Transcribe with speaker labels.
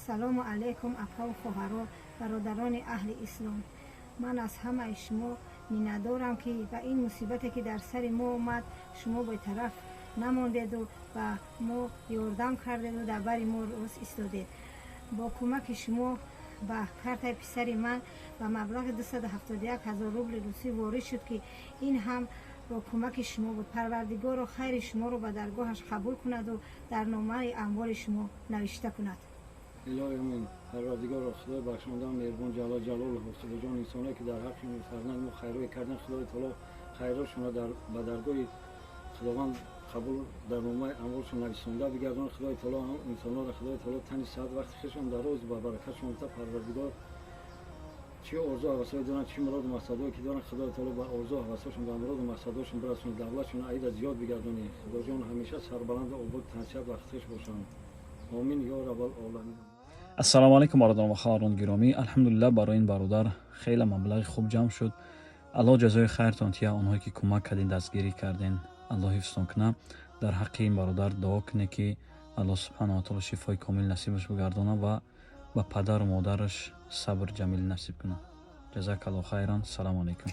Speaker 1: салому алейкум акаву хоҳаро, бародарони аҳли ислом. ман аз ҳамаи шумо миннатдорам, ки ба ин мусибате ки дар сари мо омад, шумо бетараф намондеду ба мо ёрдам кардеду дар бари мо рост истодед. бо кӯмаки шумо ба картаи писари ман ба маблағи 271,000 рубли русӣ ворид шуд, ки ин ҳам бо кӯмаки шумо буд. парвардигоро хайри шуморо ба даргоҳаш қабул кунаду дар номаи амволи шумо навишта кунад.
Speaker 2: الهی امین پروردگار خدای بخشنده مهربان جلال جلاله خدا جان انسانی که در حق فرزند ما خیرای کردن خدای تعالی خیراشون را به درگاه خداوند قبول در نامه اموالشون نویسنده بگردان. خدای تعالی هم انسان‌ها را خدای تعالی تن صحت وقت خشم دراز و برکتشون تا پروردگار چی آرزو و وسایل دارن، چی مراد و مقصدایی که دارن، خدای تعالی با آرزو و وسایلشون به مراد و مقصداشون برسونه، دولتشون عید زیاد بگردونه. خدا جان همیشه سربلند و آباد تنصیب وقت خش باشن. آمین یا رب العالمین.
Speaker 3: ассалому алайкум бародарон ва хоҳарон гиромӣ. алҳамдулиллаҳ барои ин бародар хеле маблағи хуб ҷамъ шуд. аллоҳ ҷазои хайртон тия онҳое ки кӯмак кардин, дастгирӣ кардин, аллоҳ ҳифзтон кунад. дар ҳаққи ин бародар дуо кунед ки аллоҳ субҳанаҳу ва таоло шифои комил насибаш бигардонад ва ба падару модараш сабр ҷамил насиб кунад. ҷазакаллоҳу хайран. салому алайкум.